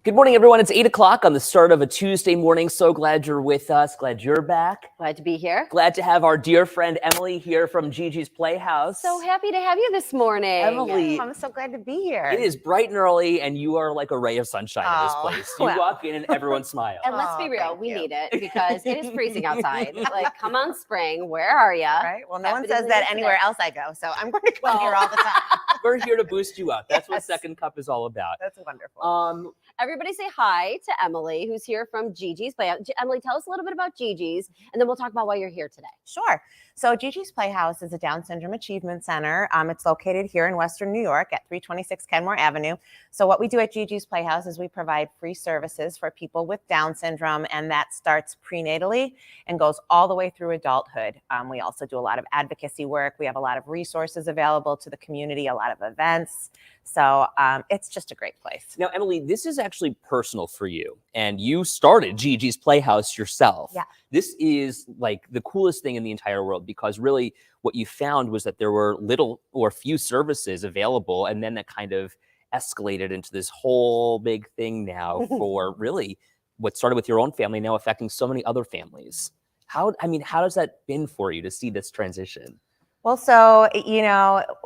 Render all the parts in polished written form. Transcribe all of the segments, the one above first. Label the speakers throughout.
Speaker 1: Good morning, everyone. It's 8 o'clock on the start of a Tuesday morning. So glad you're with us. Glad you're back.
Speaker 2: Glad to be here.
Speaker 1: Glad to have our dear friend Emily here from Gigi's Playhouse.
Speaker 2: So happy to have you this morning.
Speaker 1: Emily,
Speaker 3: I'm so glad to be here.
Speaker 1: it is bright and early, and you are like a ray of sunshine in this place. You
Speaker 3: well.
Speaker 1: walk in and everyone smiles.
Speaker 2: And let's be real,
Speaker 3: thank
Speaker 2: we
Speaker 3: you.
Speaker 2: need it because it is freezing outside. Like, come on, spring, where are you?
Speaker 3: Right? Well, no one
Speaker 2: Happy to
Speaker 3: says
Speaker 2: leave
Speaker 3: that
Speaker 2: it
Speaker 3: anywhere
Speaker 2: today.
Speaker 3: else I go, so I'm going to come here all the time.
Speaker 1: We're here to boost you up. That's what
Speaker 3: Yes.
Speaker 1: Second Cup is all about.
Speaker 3: That's wonderful.
Speaker 2: Everybody say hi to Emily, who's here from Gigi's Playhouse. Emily, tell us a little bit about Gigi's, and then we'll talk about why you're here today.
Speaker 3: Sure. So Gigi's Playhouse is a Down Syndrome Achievement Center. It's located here in Western New York at 326 Kenmore Avenue. So what we do at Gigi's Playhouse is we provide free services for people with Down syndrome, and that starts prenatally and goes all the way through adulthood. We also do a lot of advocacy work. We have a lot of resources available to the community, a lot of events. So it's just a great place.
Speaker 1: Now, Emily, this is actually personal for you, and you started Gigi's Playhouse yourself.
Speaker 3: Yeah.
Speaker 1: This is like the coolest thing in the entire world because really what you found was that there were little or few services available, and then that kind of escalated into this whole big thing now for really what started with your own family now affecting so many other families. How has that been for you to see this transition?
Speaker 3: Well, so,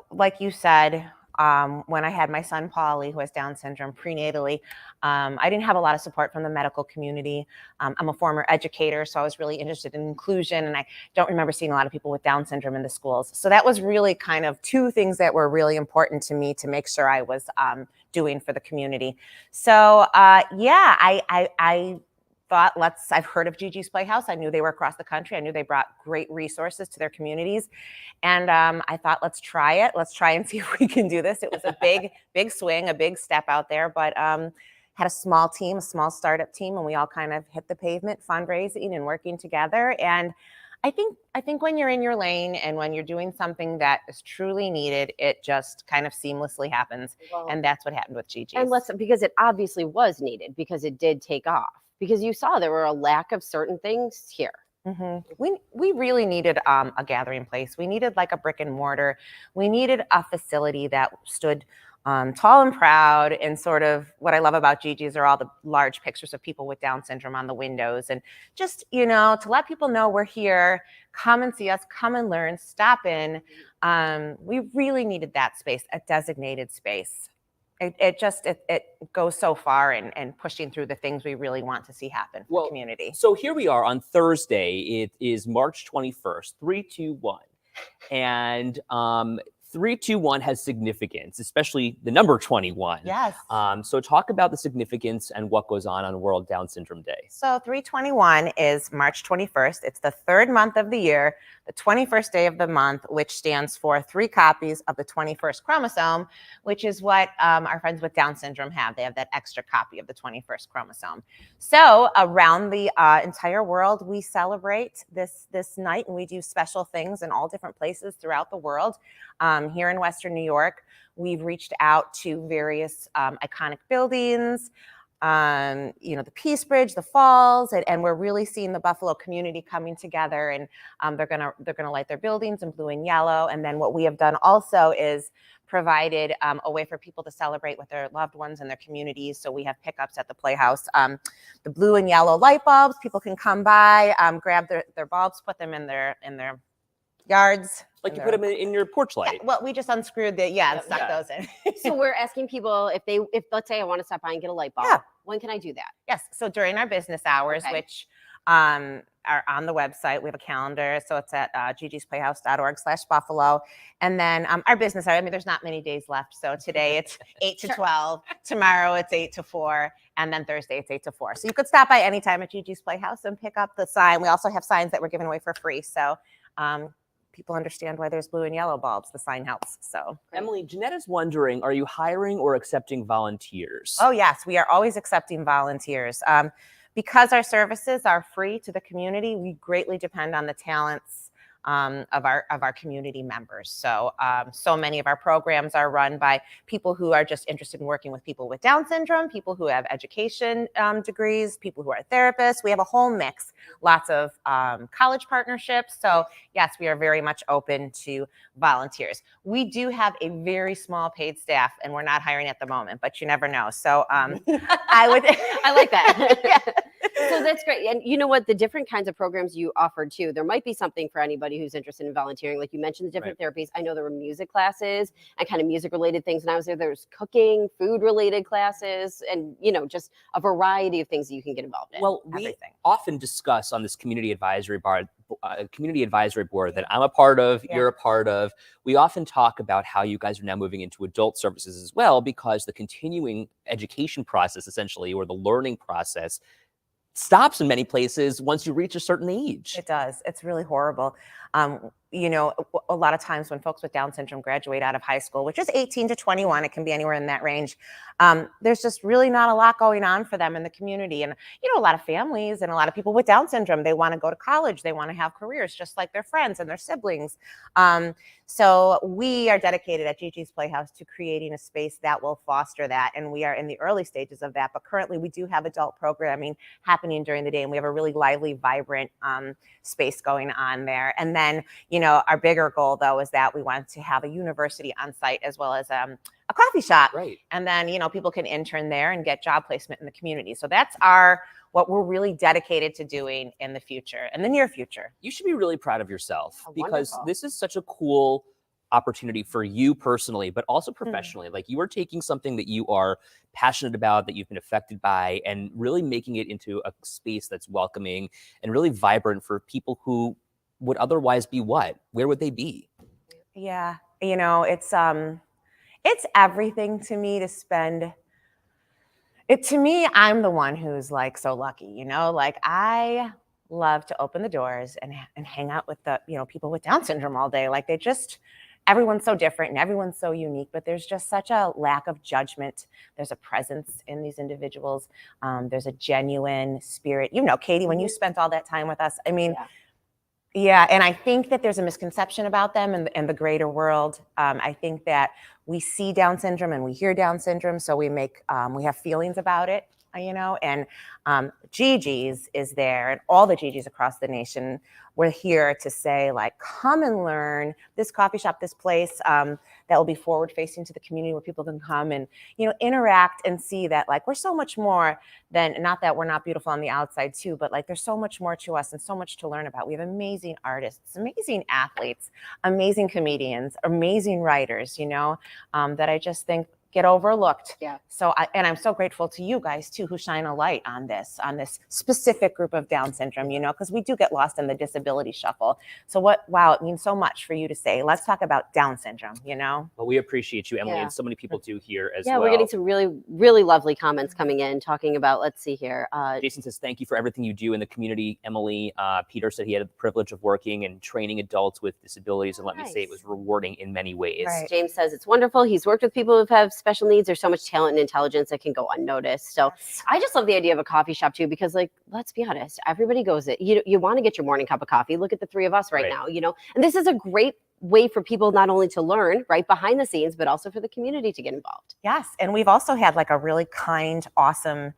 Speaker 3: like you said, when I had my son, Paulie, who has Down syndrome prenatally, I didn't have a lot of support from the medical community. I'm a former educator, so I was really interested in inclusion, and I don't remember seeing a lot of people with Down syndrome in the schools. So that was really kind of two things that were really important to me to make sure I was doing for the community. So, I thought, I've heard of Gigi's Playhouse. I knew they were across the country. I knew they brought great resources to their communities. And I thought, let's try it. Let's try and see if we can do this. It was a big swing, a big step out there, but had a small team, a small startup team, and we all kind of hit the pavement, fundraising and working together. And I think when you're in your lane and when you're doing something that is truly needed, it just kind of seamlessly happens.
Speaker 2: Well,
Speaker 3: And that's what happened with Gigi's.
Speaker 2: and because it obviously was needed, because it did take off, because you saw there were a lack of certain things here.
Speaker 3: We really needed a gathering place. We needed like a brick and mortar. We needed a facility that stood tall and proud. And sort of what I love about Gigi's are all the large pictures of people with Down syndrome on the windows. And just, to let people know we're here, come and see us, come and learn, stop in. We really needed that space, a designated space. It goes so far in pushing through the things we really want to see happen for the community.
Speaker 1: So here we are on Thursday. It is March 21st, 321. And 321 has significance, especially the number 21.
Speaker 3: Yes.
Speaker 1: So talk about the significance and what goes on World Down Syndrome Day.
Speaker 3: So 321 is March 21st. It's the third month of the year, the 21st day of the month, which stands for 3 copies of the 21st chromosome, which is what our friends with Down syndrome have. They have that extra copy of the 21st chromosome. So around the entire world, we celebrate this night, and we do special things in all different places throughout the world. Here in Western New York, we've reached out to various iconic buildings, the Peace Bridge, the Falls, and we're really seeing the Buffalo community coming together, and they're gonna light their buildings in blue and yellow. And then what we have done also is provided a way for people to celebrate with their loved ones and their communities. So we have pickups at the Playhouse. The blue and yellow light bulbs, people can come by, grab their bulbs, put them in their yards.
Speaker 1: Like you put them in your porch light.
Speaker 3: Yeah, well, we just unscrewed and stuck those in.
Speaker 2: So we're asking people if let's say I want to stop by and get a light bulb,
Speaker 3: Yeah.
Speaker 2: when can I do that?
Speaker 3: Yes. So during our business hours,
Speaker 2: Okay.
Speaker 3: which are on the website, we have a calendar. So it's at gigisplayhouse.org/Buffalo. And then our business hour, there's not many days left. So today it's 8 to 12. Tomorrow it's 8 to 4. And then Thursday it's 8 to 4. So you could stop by anytime at Gigi's Playhouse and pick up the sign. We also have signs that we're giving away for free. So people understand why there's blue and yellow bulbs. The sign helps. So,
Speaker 1: Emily, Jeanette is wondering, are you hiring or accepting volunteers?
Speaker 3: oh yes, we are always accepting volunteers. Because our services are free to the community, we greatly depend on the talents of our community members. So so many of our programs are run by people who are just interested in working with people with Down syndrome, people who have education degrees, people who are therapists. We have a whole mix, lots of college partnerships. So yes, we are very much open to volunteers. We do have a very small paid staff, and we're not hiring at the moment, but you never know. So I would,
Speaker 2: I like that. Yeah. So that's great. And you know what? The different kinds of programs you offered too, there might be something for anybody who's interested in volunteering. Like you mentioned the different therapies. I know there were music classes and kind of music related things. And I was there, there's cooking, food related classes, and, you know, just a variety of things that you can get involved in.
Speaker 1: Well, we often discuss on this community advisory board that I'm a part of, you're a part of. We often talk about how you guys are now moving into adult services as well, because the continuing education process, essentially, or the learning process, stops in many places once you reach a certain age.
Speaker 3: It does. It's really horrible. You know, a lot of times when folks with Down syndrome graduate out of high school, which is 18 to 21, it can be anywhere in that range, there's just really not a lot going on for them in the community. And, you know, a lot of families and a lot of people with Down syndrome, they want to go to college. They want to have careers just like their friends and their siblings. So we are dedicated at Gigi's Playhouse to creating a space that will foster that. And we are in the early stages of that. But currently we do have adult programming happening during the day. And we have a really lively, vibrant space going on there. And then, you know, our bigger goal, though, is that we want to have a university on site as well as a coffee shop.
Speaker 1: Right.
Speaker 3: And then, you know, people can intern there and get job placement in the community. So that's what we're really dedicated to doing in the future, in the near future.
Speaker 1: You should be really proud of yourself, because
Speaker 2: wonderful.
Speaker 1: this is such a cool opportunity for you personally, but also professionally. Like, you are taking something that you are passionate about, that you've been affected by, and really making it into a space that's welcoming and really vibrant for people who would otherwise be what? Where would they be?
Speaker 3: Yeah, you know, it's everything to me to spend it. To me, I'm the one who's like so lucky, you know, like I love to open the doors and hang out with the, you know, people with Down syndrome all day. Like everyone's so different and everyone's so unique, but there's just such a lack of judgment. There's a presence in these individuals. There's a genuine spirit. You know, Katie, when you spent all that time with us, I mean, yeah, and I think that there's a misconception about them and the greater world. I think that we see Down syndrome and we hear Down syndrome, so we have feelings about it, you know. And Gigi's is there, and all the Gigi's across the nation. We're here to say, like, come and learn. This coffee shop, this place that will be forward facing to the community, where people can come and, you know, interact and see that, like, we're so much more than, not that we're not beautiful on the outside too, but like there's so much more to us and so much to learn about. We have amazing artists, amazing athletes, amazing comedians, amazing writers, you know, that I just think get overlooked.
Speaker 2: Yeah.
Speaker 3: So I'm so grateful to you guys too, who shine a light on this specific group of Down syndrome, you know, because we do get lost in the disability shuffle. So wow, it means so much for you to say, let's talk about Down syndrome, you know?
Speaker 1: Well, we appreciate you, Emily,
Speaker 2: Yeah.
Speaker 1: and so many people do here as well.
Speaker 2: Yeah, we're getting some really, really lovely comments coming in talking about, let's see here.
Speaker 1: Jason says, thank you for everything you do in the community, Emily. Peter said he had the privilege of working and training adults with disabilities, and let me say it was rewarding in many ways.
Speaker 3: Right.
Speaker 2: James says it's wonderful. He's worked with people who have special needs. There's so much talent and intelligence that can go unnoticed. So I just love the idea of a coffee shop too, because, like, let's be honest, everybody goes it. You want to get your morning cup of coffee. Look at the three of us right now, you know, and this is a great way for people not only to learn right behind the scenes, but also for the community to get involved.
Speaker 3: Yes, and we've also had like a really kind, awesome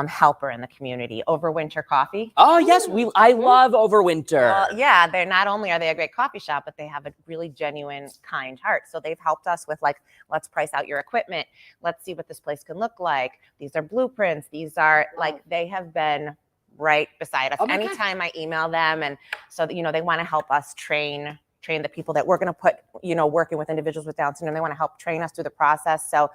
Speaker 3: helper in the community, Overwinter Coffee.
Speaker 1: Oh yes, I love Overwinter.
Speaker 3: Yeah, they're not only are they a great coffee shop, but they have a really genuine, kind heart. So they've helped us with, like, let's price out your equipment. Let's see what this place can look like. These are blueprints. These are like, they have been right beside us anytime I email them, and so you know, they want to help us train the people that we're going to put, you know, working with individuals with Down syndrome. They want to help train us through the process. So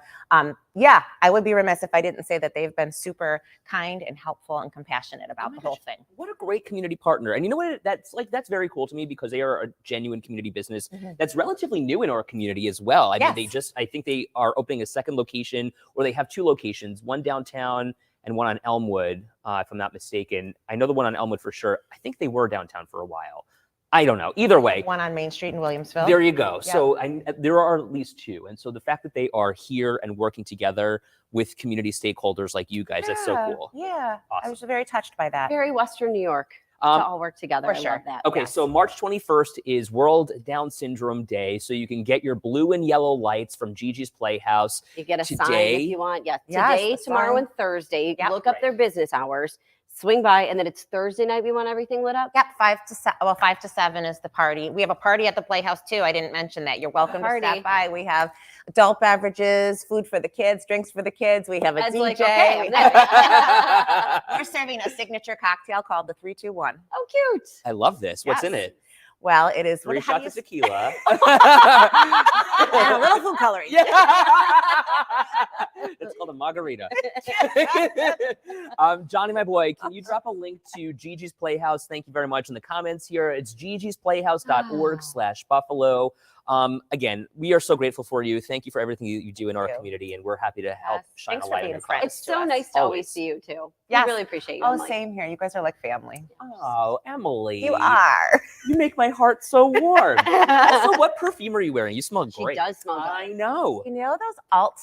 Speaker 3: yeah, I would be remiss if I didn't say that they've been super kind and helpful and compassionate about the whole thing.
Speaker 1: What a great community partner. And you know what, that's very cool to me, because they are a genuine community business that's relatively new in our community as well. I mean, I think they are opening a second location, or they have two locations, one downtown and one on Elmwood, if I'm not mistaken. I know the one on Elmwood for sure. I think they were downtown for a while. I don't know. Either way.
Speaker 3: One on Main Street in Williamsville.
Speaker 1: There you go.
Speaker 3: Yeah.
Speaker 1: So there are at least two. And so the fact that they are here and working together with community stakeholders like you guys, that's so cool.
Speaker 3: Yeah.
Speaker 1: Awesome.
Speaker 3: I was very touched by that.
Speaker 2: Very Western New York. all work together.
Speaker 3: for
Speaker 2: I
Speaker 3: sure.
Speaker 2: love that.
Speaker 1: Okay,
Speaker 2: Yes.
Speaker 1: so March 21st is World Down Syndrome Day, so you can get your blue and yellow lights from Gigi's Playhouse.
Speaker 2: You get a sign
Speaker 1: Today-
Speaker 2: if you want. Yes,
Speaker 3: Yes,
Speaker 2: today,
Speaker 3: the
Speaker 2: tomorrow,
Speaker 3: sign.
Speaker 2: and Thursday.
Speaker 3: Yep.
Speaker 2: Look up their business hours. Swing by, and then it's Thursday night. We want everything lit up.
Speaker 3: Yep, 5 to 7 is the party. We have a party at the Playhouse too. I didn't mention that. You're welcome to
Speaker 2: Party.
Speaker 3: stop by. We have adult beverages, food for the kids, drinks for the kids. We have a
Speaker 2: Ed's
Speaker 3: DJ.
Speaker 2: like, okay,
Speaker 3: We
Speaker 2: I'm
Speaker 3: have-
Speaker 2: there.
Speaker 3: We're serving a signature cocktail called the 3-2-1.
Speaker 2: Oh, cute.
Speaker 1: I love this. What's in
Speaker 3: Yes.
Speaker 1: it?
Speaker 3: Well, it is
Speaker 1: 3
Speaker 3: how do
Speaker 1: shots
Speaker 3: you
Speaker 1: of tequila.
Speaker 3: and a little food coloring.
Speaker 1: Yeah. It's called a margarita. Johnny, my boy, can you drop a link to Gigi's Playhouse? Thank you very much in the comments here. It's gigisplayhouse.org/Buffalo. Again, we are so grateful for you. Thank you for everything you do in our community, and we're happy to help
Speaker 2: Yes.
Speaker 1: shine
Speaker 3: Thanks
Speaker 1: a
Speaker 3: for
Speaker 1: light
Speaker 3: being
Speaker 1: in the
Speaker 3: friends.
Speaker 2: It's
Speaker 1: clouds.
Speaker 2: so
Speaker 3: to us.
Speaker 2: nice to always
Speaker 1: Always.
Speaker 2: see you too.
Speaker 3: Yes.
Speaker 2: We really appreciate you.
Speaker 3: Oh,
Speaker 2: Emily.
Speaker 3: same here. You guys are like family.
Speaker 1: Oh, Emily.
Speaker 3: You are.
Speaker 1: You make my heart so warm. Also, what perfume are you wearing? You smell
Speaker 2: She
Speaker 1: great.
Speaker 2: does smell good.
Speaker 1: I know.
Speaker 3: You know those alt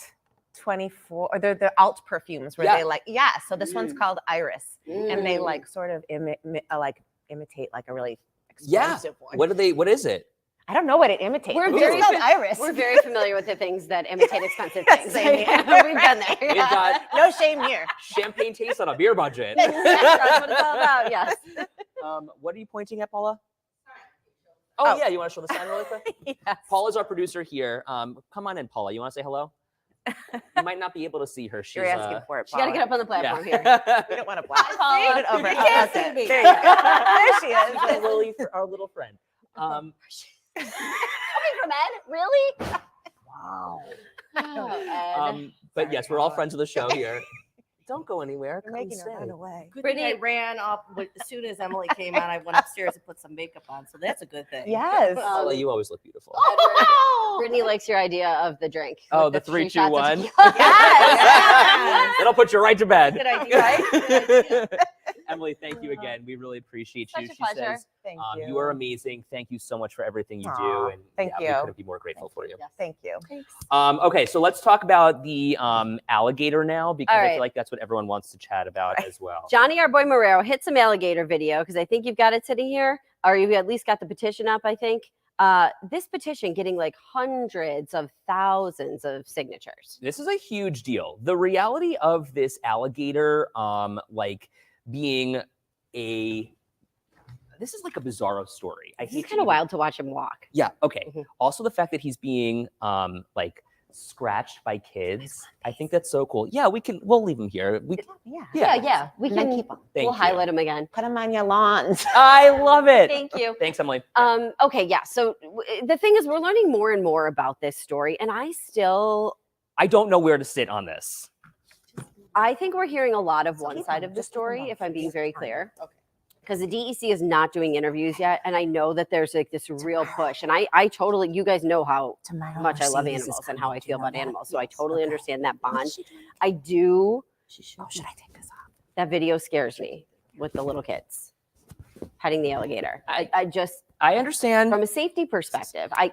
Speaker 3: 24 or the alt perfumes where
Speaker 1: Yeah.
Speaker 3: they like so this one's called Iris and they like sort of imitate like a really
Speaker 1: Yeah.
Speaker 3: expensive one.
Speaker 1: What is it?
Speaker 3: I don't know what it imitates.
Speaker 2: We're
Speaker 3: It's
Speaker 2: very
Speaker 3: called
Speaker 2: fa-
Speaker 3: Iris.
Speaker 2: We're very familiar with the things that imitate expensive things.
Speaker 3: Same
Speaker 2: We've
Speaker 3: here.
Speaker 2: been there.
Speaker 1: We've got
Speaker 3: no shame here.
Speaker 1: champagne taste on a beer budget.
Speaker 2: That's what it's all about. Yes.
Speaker 1: What are you pointing at, Paula? Oh, yeah, you want to show the sign really quick?
Speaker 3: Yes.
Speaker 1: Paula's our producer here. Come on in, Paula. You want to say hello? You might not be able to see her. She's
Speaker 3: You're asking for it.
Speaker 2: She got to
Speaker 3: Paula.
Speaker 2: get up on the platform here.
Speaker 3: We don't want to blast.
Speaker 2: Paula.
Speaker 3: Put it over.
Speaker 2: You can't
Speaker 3: That's
Speaker 2: see
Speaker 3: it.
Speaker 2: me.
Speaker 3: There you go. There she is.
Speaker 1: She's our little friend.
Speaker 2: Coming from Ed? Really?
Speaker 1: Wow.
Speaker 2: Oh, Ed.
Speaker 1: But yes, we're all friends of the show here. Don't go anywhere.
Speaker 3: You're
Speaker 1: Come
Speaker 3: making her
Speaker 1: stay.
Speaker 3: run away.
Speaker 4: Good thing I
Speaker 2: Brittany-
Speaker 4: ran off as soon as Emily came on. I went upstairs and put some makeup on, so that's a good thing.
Speaker 3: Yes.
Speaker 1: Paula, you always look beautiful.
Speaker 2: Brittany likes your idea of the drink.
Speaker 1: Oh,
Speaker 2: with
Speaker 1: the 3, 2, 1.
Speaker 3: Yes.
Speaker 1: It'll put you right to bed.
Speaker 4: Good idea, right? Good idea.
Speaker 1: Emily, thank you again. We really appreciate you.
Speaker 2: Such a
Speaker 1: She
Speaker 2: pleasure.
Speaker 1: says
Speaker 3: Thank
Speaker 1: you are amazing. Thank you so much for everything you do.
Speaker 3: Aw,
Speaker 1: And
Speaker 3: thank
Speaker 1: we
Speaker 3: you.
Speaker 1: couldn't be more grateful for you.
Speaker 2: Yes.
Speaker 3: Thank you.
Speaker 1: Okay, so let's talk about the alligator now, because
Speaker 2: All
Speaker 1: I
Speaker 2: right.
Speaker 1: feel like that's what everyone wants to chat about as well.
Speaker 2: Johnny, our boy Marrero, hit some alligator video because I think you've got it sitting here, or you've at least got the petition up, I think. This petition getting like hundreds of thousands of signatures.
Speaker 1: This is a huge deal. The reality of this alligator, being this is like a bizarro story. I
Speaker 2: It's
Speaker 1: hate to
Speaker 2: kind of
Speaker 1: even-
Speaker 2: wild to watch him walk.
Speaker 1: Yeah. Okay.
Speaker 2: Mhm.
Speaker 1: Also, the fact that he's being scratched by kids, I think that's so cool. Yeah, we'll leave him here.
Speaker 3: Yeah.
Speaker 2: Yeah. We
Speaker 3: And then
Speaker 2: can
Speaker 3: keep 'em.
Speaker 1: Thank
Speaker 2: we'll
Speaker 1: you.
Speaker 2: highlight him again.
Speaker 3: Put them on your lawns.
Speaker 1: I love it.
Speaker 2: Thank you.
Speaker 1: Thanks, Emily.
Speaker 2: Okay, yeah. So the thing is, we're learning more and more about this story, and I
Speaker 1: don't know where to sit on this.
Speaker 2: think we're hearing a lot of one
Speaker 3: keep
Speaker 2: side
Speaker 3: them,
Speaker 2: of the
Speaker 3: just keep them
Speaker 2: story,
Speaker 3: on.
Speaker 2: if I'm being very clear.
Speaker 4: Okay.
Speaker 2: Because the DEC is not doing interviews yet, and I know that there's like this real push, and I totally, you guys know how
Speaker 3: Tomorrow,
Speaker 2: much I love
Speaker 3: Mercedes is
Speaker 2: animals and how
Speaker 3: coming.
Speaker 2: I
Speaker 3: Do you
Speaker 2: feel
Speaker 3: know
Speaker 2: about
Speaker 3: that?
Speaker 2: animals, so I
Speaker 3: Yes.
Speaker 2: totally
Speaker 3: Okay.
Speaker 2: understand that
Speaker 3: What is
Speaker 2: bond.
Speaker 3: she doing?
Speaker 2: I do.
Speaker 3: Oh, should I take this off?
Speaker 2: That video scares me with the little kids petting the alligator. I just,
Speaker 1: I understand.
Speaker 2: from a safety perspective, I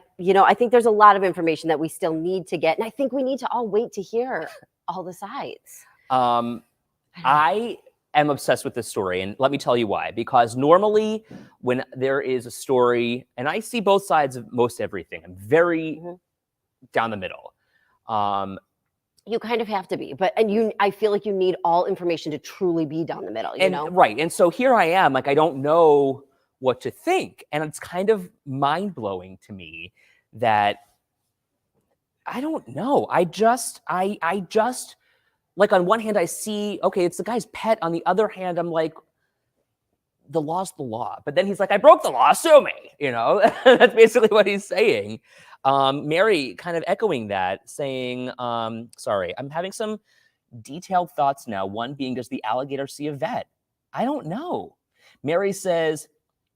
Speaker 2: think there's a lot of information that we still need to get, and I think we need to all wait to hear all the sides.
Speaker 1: I am obsessed with this story, and let me tell you why. Because normally, when there is a story, and I see both sides of most everything, I'm very
Speaker 2: Mhm.
Speaker 1: down the middle.
Speaker 2: You kind of have to be, I feel like you need all information to truly be down the middle. You know,
Speaker 1: Right. And so here I am, I don't know what to think. And it's kind of mind blowing to me that I don't know. I just, like, on one hand, I see, okay, it's the guy's pet. On the other hand, I'm like, the law's the law. But then he's like, I broke the law, sue me. That's basically what he's saying. Mary kind of echoing that, saying, sorry, I'm having some detailed thoughts now. One being, does the alligator see a vet? I don't know. Mary says,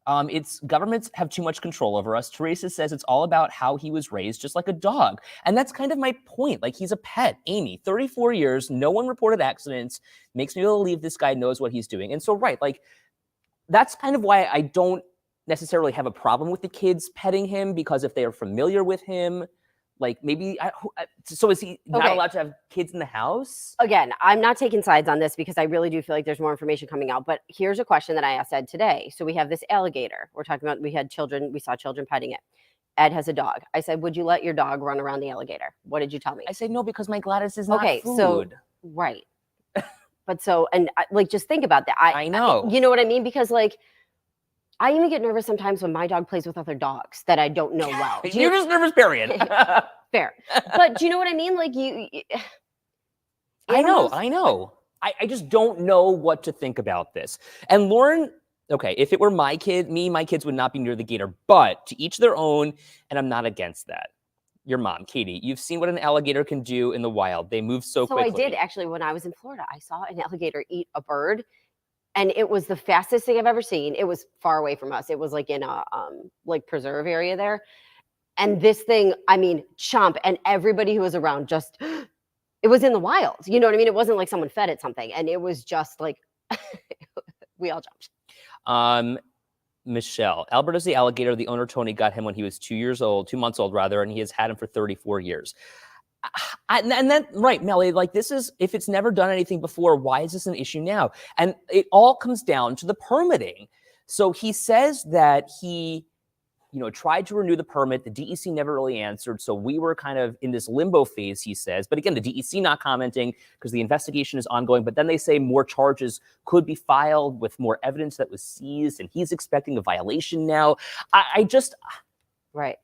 Speaker 1: it's governments have too much control over us. Teresa says it's all about how he was raised, just like a dog. And that's kind of my point. Like, he's a pet. Amy, 34 years, no one reported accidents, makes me believe this guy knows what he's doing. And so, right, like, that's kind of why I don't necessarily have a problem with the kids petting him, because if they are familiar with him, Like maybe, so is he not
Speaker 2: Okay.
Speaker 1: allowed to have kids in the house?
Speaker 2: Again, I'm not taking sides on this because I really do feel like there's more information coming out. But here's a question that I asked Ed today. So we have this alligator. We're talking about, we saw children petting it. Ed has a dog. I said, would you let your dog run around the alligator? What did you tell me?
Speaker 1: I say no, because my Gladys is not
Speaker 2: Okay,
Speaker 1: food.
Speaker 2: so right. But so, and like, just think about that.
Speaker 1: I know.
Speaker 2: You know what I mean? Because like, I even get nervous sometimes when my dog plays with other dogs that I don't know well.
Speaker 1: You're just nervous, period.
Speaker 2: Fair. But do you know what I mean? Like
Speaker 1: I know. I just don't know what to think about this. And Lauren, okay, if it were my kids would not be near the gator, but to each their own, and I'm not against that. Your mom, Katie, you've seen what an alligator can do in the wild. They move so quickly.
Speaker 2: I did actually when I was in Florida. I saw an alligator eat a bird, and it was the fastest thing I've ever seen. It was far away from us. It was like in a like preserve area there. And this thing, I mean, chomp, and everybody who was around just, it was in the wild. You know what I mean? It wasn't like someone fed it something. And it was just like, we all jumped.
Speaker 1: Michelle, Alberto's the alligator. The owner, Tony, got him when he was 2 months old, and he has had him for 34 years. And then, right, Melly, like this is, if it's never done anything before, why is this an issue now? And it all comes down to the permitting. So he says that he, tried to renew the permit. The DEC never really answered. So we were kind of in this limbo phase, he says. But again, the DEC not commenting because the investigation is ongoing. But then they say more charges could be filed with more evidence that was seized. And he's expecting a violation now.
Speaker 2: Right.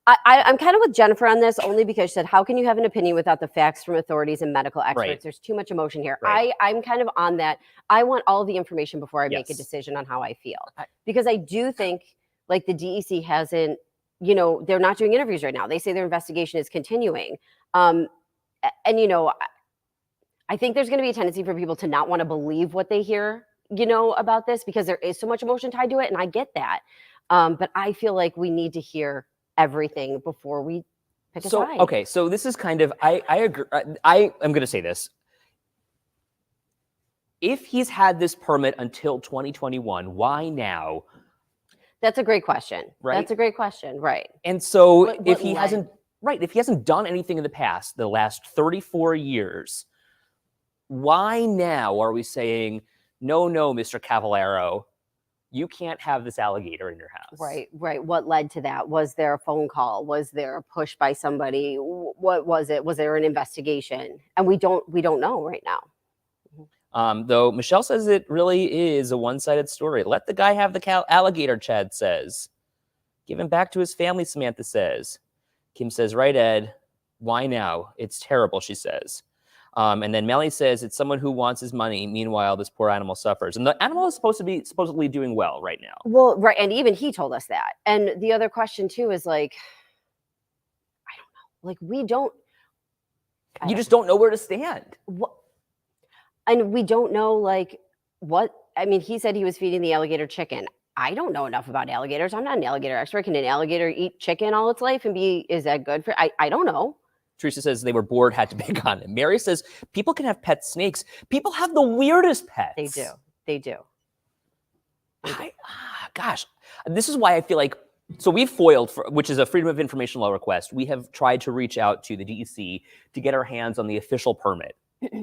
Speaker 2: I'm kind of with Jennifer on this only because she said, how can you have an opinion without the facts from authorities and medical experts?
Speaker 1: Right.
Speaker 2: There's too much emotion here.
Speaker 1: Right.
Speaker 2: I'm kind of on that. I want all the information before I make a
Speaker 1: Yes.
Speaker 2: decision on how I feel. Because I do think like the DEC hasn't, they're not doing interviews right now. They say their investigation is continuing. And, I think there's going to be a tendency for people to not want to believe what they hear, about this because there is so much emotion tied to it. And I get that. But I feel like we need to hear everything before we pick a side.
Speaker 1: Okay, so this is kind of, I agree. I am going to say this. If he's had this permit until 2021, why now?
Speaker 2: That's a great question.
Speaker 1: Right?
Speaker 2: That's a great question. Right.
Speaker 1: And so
Speaker 2: What
Speaker 1: if he
Speaker 2: led?
Speaker 1: hasn't done anything in the past, the last 34 years, why now are we saying, no, Mr. Cavallaro, you can't have this alligator in your house?
Speaker 2: Right. What led to that? Was there a phone call? Was there a push by somebody? What was it? Was there an investigation? And we don't know right now.
Speaker 1: Though Michelle says it really is a one-sided story. Let the guy have the alligator, Chad says. Give him back to his family, Samantha says. Kim says, right, Ed. Why now? It's terrible, she says. And then Melly says it's someone who wants his money. Meanwhile, this poor animal suffers. And the animal is supposedly doing well right now.
Speaker 2: Well, right. And even he told us that. And the other question too is like, I don't know. Like we don't.
Speaker 1: You just don't know where to stand.
Speaker 2: What? And we don't know like what. I mean, he said he was feeding the alligator chicken. I don't know enough about alligators. I'm not an alligator expert. Can an alligator eat chicken all its life and is that good for? I don't know.
Speaker 1: Teresa says they were bored, had to pick on him. Mary says people can have pet snakes. People have the weirdest pets.
Speaker 2: They do.
Speaker 1: Gosh, this is why I feel like, so we've foiled, which is a Freedom of Information Law request. We have tried to reach out to the DEC to get our hands on the official permit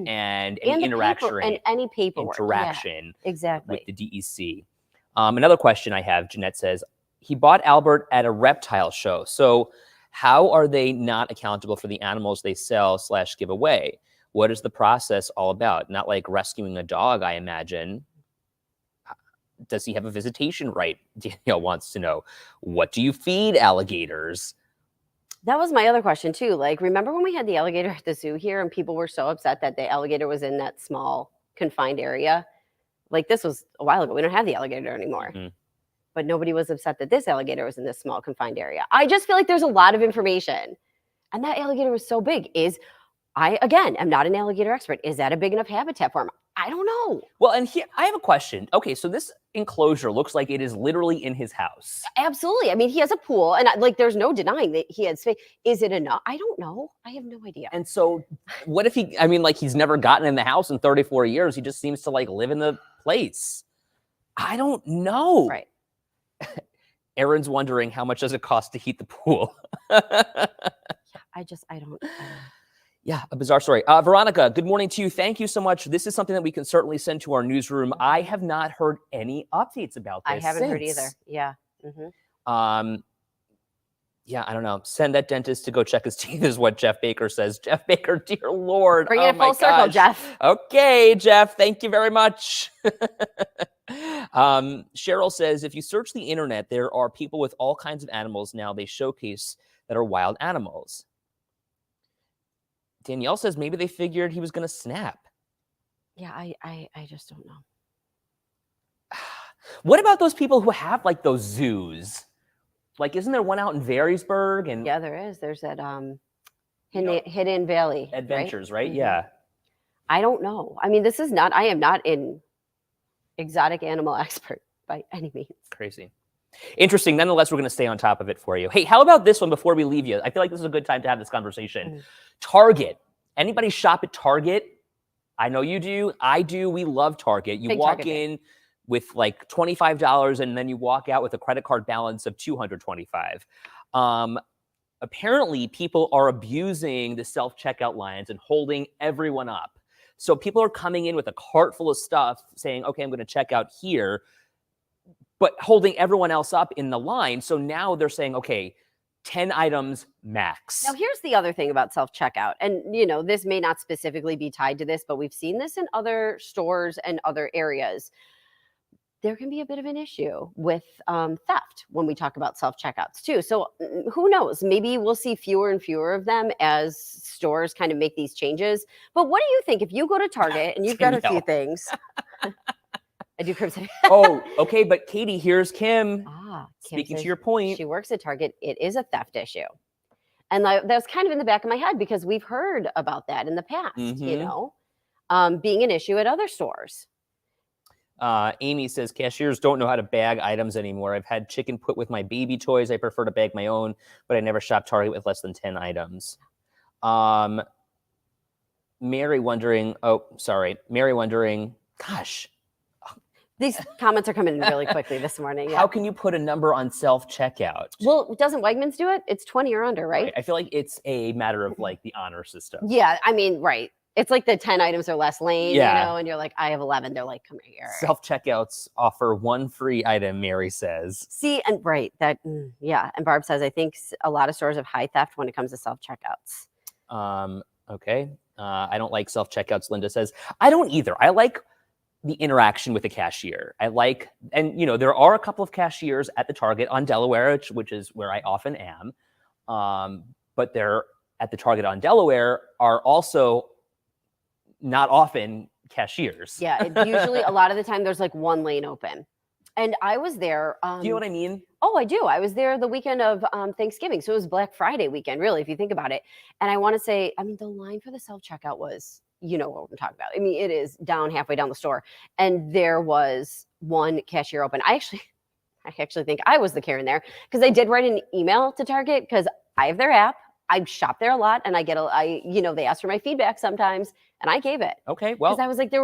Speaker 1: and any interaction
Speaker 2: and any paperwork.
Speaker 1: Interaction
Speaker 2: exactly.
Speaker 1: with the DEC. Another question I have, Jeanette says, he bought Albert at a reptile show. So how are they not accountable for the animals they sell / give away? What is the process all about? Not like rescuing a dog, I imagine. Does he have a visitation right? Danielle wants to know. What do you feed alligators?
Speaker 2: That was my other question too. Like, remember when we had the alligator at the zoo here and people were so upset that the alligator was in that small confined area? Like this was a while ago. We don't have the alligator anymore. Mm-hmm. But nobody was upset that this alligator was in this small confined area. I just feel like there's a lot of information. And that alligator was so big. I, again, am not an alligator expert. Is that a big enough habitat for him? I don't know.
Speaker 1: Well, and here, I have a question. Okay, so this enclosure looks like it is literally in his house.
Speaker 2: Absolutely. I mean, he has a pool, and like, there's no denying that he had space. Is it enough? I don't know. I have no idea.
Speaker 1: And so what if he's never gotten in the house in 34 years. He just seems to like live in the place. I don't know.
Speaker 2: Right.
Speaker 1: Aaron's wondering how much does it cost to heat the pool?
Speaker 2: I don't.
Speaker 1: Yeah, a bizarre story. Veronica, good morning to you. Thank you so much. This is something that we can certainly send to our newsroom. I have not heard any updates about this.
Speaker 2: I haven't heard either.
Speaker 1: since.
Speaker 2: Yeah. Mhm.
Speaker 1: Yeah, I don't know. Send that dentist to go check his teeth is what Jeff Baker says. Jeff Baker, dear Lord.
Speaker 2: Bring
Speaker 1: oh
Speaker 2: it
Speaker 1: my
Speaker 2: full circle,
Speaker 1: gosh.
Speaker 2: Jeff.
Speaker 1: Okay, Jeff. Thank you very much. Cheryl says, if you search the internet, there are people with all kinds of animals now they showcase that are wild animals. Danielle says maybe they figured he was going to snap.
Speaker 2: Yeah, I just don't know.
Speaker 1: What about those people who have like those zoos? Like, isn't there one out in Varysburg? And
Speaker 2: Yeah, there is. There's that
Speaker 1: know,
Speaker 2: Hidden Valley
Speaker 1: Adventures, right?
Speaker 2: Mhm.
Speaker 1: Yeah.
Speaker 2: I don't know. I mean, I am not an exotic animal expert by any means.
Speaker 1: Crazy. Interesting. Nonetheless, we're going to stay on top of it for you. Hey, how about this one before we leave you? I feel like this is a good time to have this conversation. Target. Anybody shop at Target? I know you do. I do. We love Target. You
Speaker 2: Big
Speaker 1: walk
Speaker 2: Target
Speaker 1: in with like $25 and then you walk out with a credit card balance of $225. Apparently, people are abusing the self-checkout lines and holding everyone up. So people are coming in with a cart full of stuff saying, okay, I'm going to check out here, but holding everyone else up in the line. So now they're saying, okay, 10 items max.
Speaker 2: Now, here's the other thing about self-checkout. And, this may not specifically be tied to this, but we've seen this in other stores and other areas. There can be a bit of an issue with theft when we talk about self-checkouts too. So who knows? Maybe we'll see fewer and fewer of them as stores kind of make these changes. But what do you think if you go to Target and you've got a few things? I do curbside.
Speaker 1: Oh, okay. But Katie, here's Kim.
Speaker 2: Kim
Speaker 1: Speaking
Speaker 2: says
Speaker 1: to your point.
Speaker 2: she works at Target. It is a theft issue. And that was kind of in the back of my head because we've heard about that in the past, being an issue at other stores.
Speaker 1: Amy says, cashiers don't know how to bag items anymore. I've had chicken put with my baby toys. I prefer to bag my own, but I never shop Target with less than 10 items. Mary wondering, gosh.
Speaker 2: These comments are coming in really quickly this morning. Yeah.
Speaker 1: How can you put a number on self-checkout?
Speaker 2: Well, doesn't Wegmans do it? It's 20 or under, right?
Speaker 1: I feel like it's a matter of like the honor system.
Speaker 2: Yeah, I mean, right. It's like the 10 items or less lane, and you're like, I have 11. They're like, come here.
Speaker 1: Self-checkouts offer one free item, Mary says.
Speaker 2: See, and yeah. And Barb says, I think a lot of stores have high theft when it comes to self-checkouts.
Speaker 1: Okay. I don't like self-checkouts, Linda says. I don't either. I like the interaction with the cashier. There are a couple of cashiers at the Target on Delaware, which is where I often am. But they're at the Target on Delaware are also not often cashiers.
Speaker 2: Yeah, usually a lot of the time there's like one lane open. And I was there.
Speaker 1: Do you know what I mean?
Speaker 2: Oh, I do. I was there the weekend of Thanksgiving. So it was Black Friday weekend, really, if you think about it. And I want to say, the line for the self-checkout was, you know what I'm talking about. I mean, it is halfway down the store. And there was one cashier open. I actually think I was the Karen there because I did write an email to Target because I have their app. I shop there a lot and they ask for my feedback sometimes and I gave it.
Speaker 1: Okay, well.
Speaker 2: Because I was like, it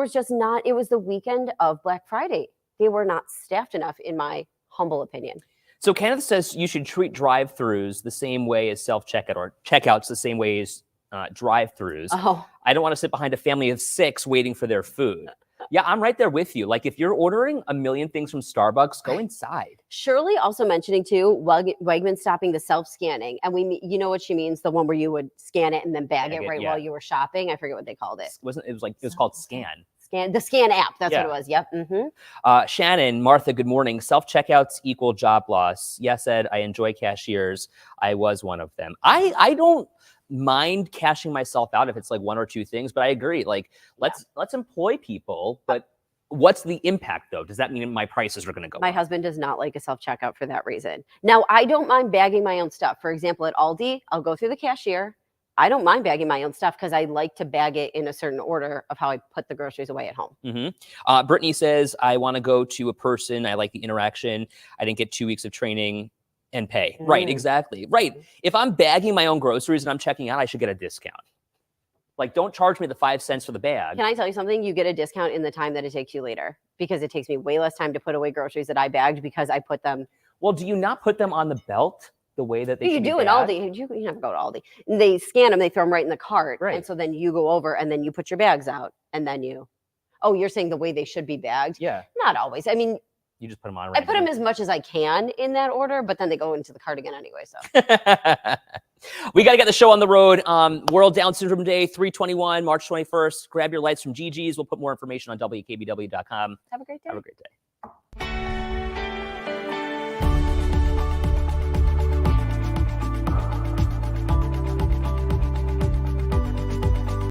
Speaker 2: was the weekend of Black Friday. They were not staffed enough in my humble opinion.
Speaker 1: So Kenneth says you should treat drive-thrus the same way as self-checkout or checkouts the same way as drive-thrus.
Speaker 2: Oh.
Speaker 1: I don't want to sit behind a family of 6 waiting for their food. Yeah, I'm right there with you. Like if you're ordering a million things from Starbucks, go inside.
Speaker 2: Shirley also mentioning too, Wegman stopping the self-scanning. And you know what she means? The one where you would scan it and then bag it while you were shopping. I forget what they called it.
Speaker 1: It was called Scan.
Speaker 2: The Scan app. That's what it was. Yep.
Speaker 1: Shannon, Martha, good morning. Self-checkouts equal job loss. Yes, Ed, I enjoy cashiers. I was one of them. I don't mind cashing myself out if it's like 1 or 2 things, but I agree. Like let's employ people, but what's the impact though? Does that mean my prices are going to go
Speaker 2: My
Speaker 1: up?
Speaker 2: husband does not like a self-checkout for that reason. Now, I don't mind bagging my own stuff. For example, at Aldi, I'll go through the cashier. I don't mind bagging my own stuff because I like to bag it in a certain order of how I put the groceries away at home.
Speaker 1: Brittany says, I want to go to a person. I like the interaction. I didn't get 2 weeks of training and pay. Right, exactly. Right. If I'm bagging my own groceries and I'm checking out, I should get a discount. Like, don't charge me the 5 cents for the bag.
Speaker 2: Can I tell you something? You get a discount in the time that it takes you later because it takes me way less time to put away groceries that I bagged because I put them.
Speaker 1: Well, do you not put them on the belt? the way that they
Speaker 2: You
Speaker 1: should be
Speaker 2: do in
Speaker 1: bagged?
Speaker 2: Aldi. You never go to Aldi. And they scan them, they throw them right in the cart.
Speaker 1: Right.
Speaker 2: And so then you go over and then you put your bags out and then you, oh, you're saying the way they should be bagged?
Speaker 1: Yeah,
Speaker 2: Not always. I mean,
Speaker 1: you just put them on.
Speaker 2: I put them as much as I can in that order, but then they go into the cart again anyway. So
Speaker 1: We got to get the show on the road. World Down Syndrome Day, 3/21, March 21st. Grab your lights from Gigi's. We'll put more information on WKBW.com.
Speaker 2: have a great day.
Speaker 1: Have a great day.